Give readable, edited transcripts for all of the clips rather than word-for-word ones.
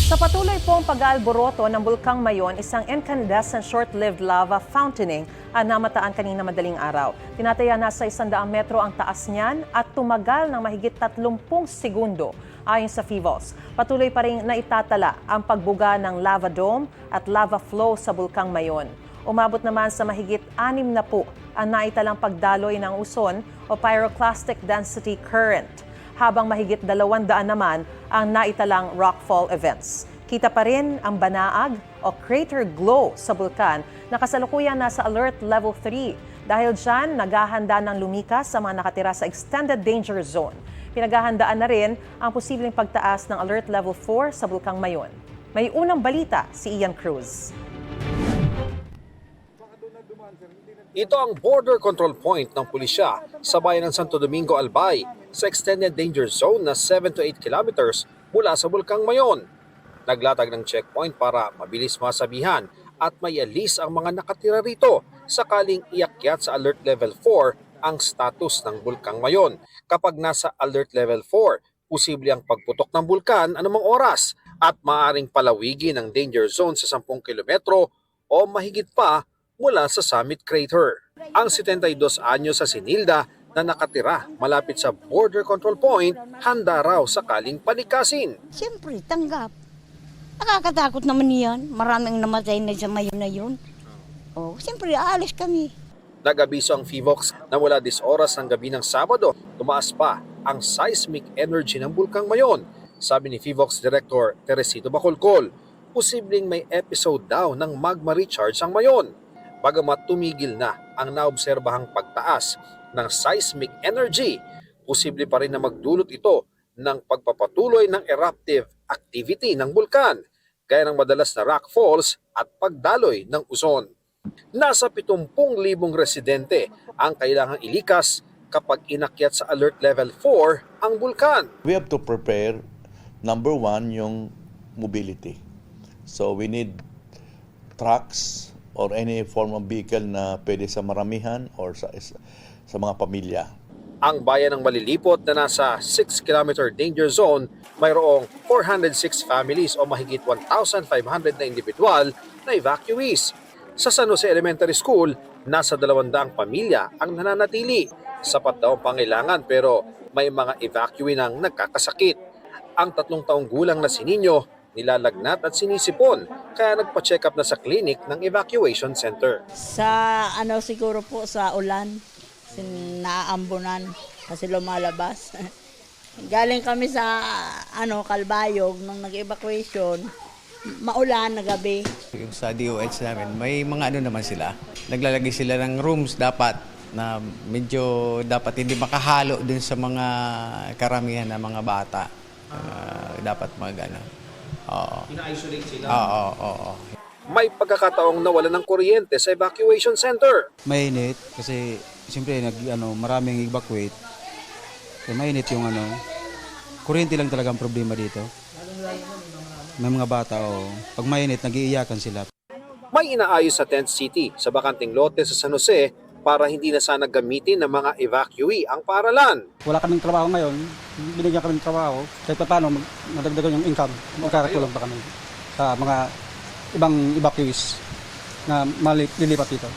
Sa patuloy pong pag-aalboroto ng Bulkang Mayon, isang incandescent short-lived lava fountaining ang namataan kanina madaling araw. Tinataya nasa 100 metro ang taas niyan at tumagal ng mahigit 30 segundo. Ayon sa PHIVOLS, patuloy pa rin naitatala ang pagbuga ng lava dome at lava flow sa Bulkang Mayon. Umabot naman sa mahigit 6 na po ang naitalang pagdaloy ng uson o pyroclastic density current, habang mahigit 200 naman ang naitalang rockfall events. Kita pa rin ang banaag o crater glow sa bulkan na kasalukuyan nasa alert level 3. Dahil dyan, naghahanda ng lumikas sa mga nakatira sa extended danger zone. Pinaghahandaan na rin ang posibleng pagtaas ng alert level 4 sa Bulkang Mayon. May unang balita si Ian Cruz. Ito ang border control point ng pulisya sa bayan ng Santo Domingo, Albay, sa extended danger zone na 7 to 8 kilometers mula sa Bulkang Mayon. Naglatag ng checkpoint para mabilis masabihan at maialis ang mga nakatira rito sakaling iakyat sa alert level 4 ang status ng Bulkang Mayon. Kapag nasa alert level 4, posible ang pagputok ng bulkan anumang oras at maaaring palawigin ang danger zone sa 10 kilometro o mahigit pa mula sa summit crater. Ang 72 anyos sa Sinilda na nakatira malapit sa border control point, handa raw sakaling panikasin. Siyempre, tanggap. Nakakatakot naman yan. Maraming namatay na sa Mayon na yun. Oh, siyempre, aalis kami. Nag-abiso ang PHIVOLS na mula 10 oras ng gabi ng Sabado, tumaas pa ang seismic energy ng Bulkang Mayon. Sabi ni PHIVOLS Director Teresito Bacolcol, posibleng may episode daw ng magma recharge ang Mayon. Bagamat tumigil na ang naobserbahang pagtaas ng seismic energy, posible pa rin na magdulot ito ng pagpapatuloy ng eruptive activity ng bulkan, gaya ng madalas na rock falls at pagdaloy ng uson. Nasa 70,000 residente ang kailangang ilikas kapag inakyat sa alert level 4 ang bulkan. We have to prepare, number one, yung mobility. So we need trucks or any form of vehicle na pwede sa maramihan or sa mga pamilya. Ang bayan ng Malilipot na nasa 6-kilometer danger zone, mayroong 406 families o mahigit 1,500 na individual na evacuees. Sa San Jose Elementary School, nasa 200 pamilya ang nananatili. Sapat daw ang pangailangan pero may mga evacuee nang nagkakasakit. Ang 3 taong gulang na si Nino, nilalagnat at sinisipon, kaya nagpa-check up na sa clinic ng evacuation center. Sa siguro po sa ulan, naaambunan kasi lumalabas. Galing kami sa Kalbayog nung nag-evacuation, maulan na gabi. Yung sa DOH namin, may mga naman sila. Naglalagay sila ng rooms dapat na medyo dapat hindi makahalo dun sa mga karamihan ng mga bata. Dapat Oo. Ina-isolate sila? Oo. May pagkakataong nawala ng kuryente sa evacuation center. Mainit kasi siyempre maraming evacuate. Kaya mainit yung kuryente lang talaga ang problema dito. May mga bata pag mainit nag-iiyakan sila. May inaayos sa Tent City sa bakanting lote sa San Jose para hindi na sana gamitin ng mga evacuee ang paaralan. Wala kaming trabaho ngayon, binigyan kaming trabaho. Kahit paano madagdagan yung income, magkakatulong pa kami sa mga ibang evacuees na malilipat dito.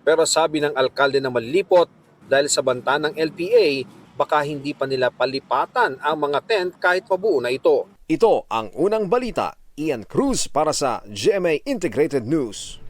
Pero sabi ng alkalde ng Malilipot, dahil sa banta ng LPA, baka hindi pa nila palipatan ang mga tent kahit mabuo na ito. Ito ang unang balita. Ian Cruz para sa GMA Integrated News.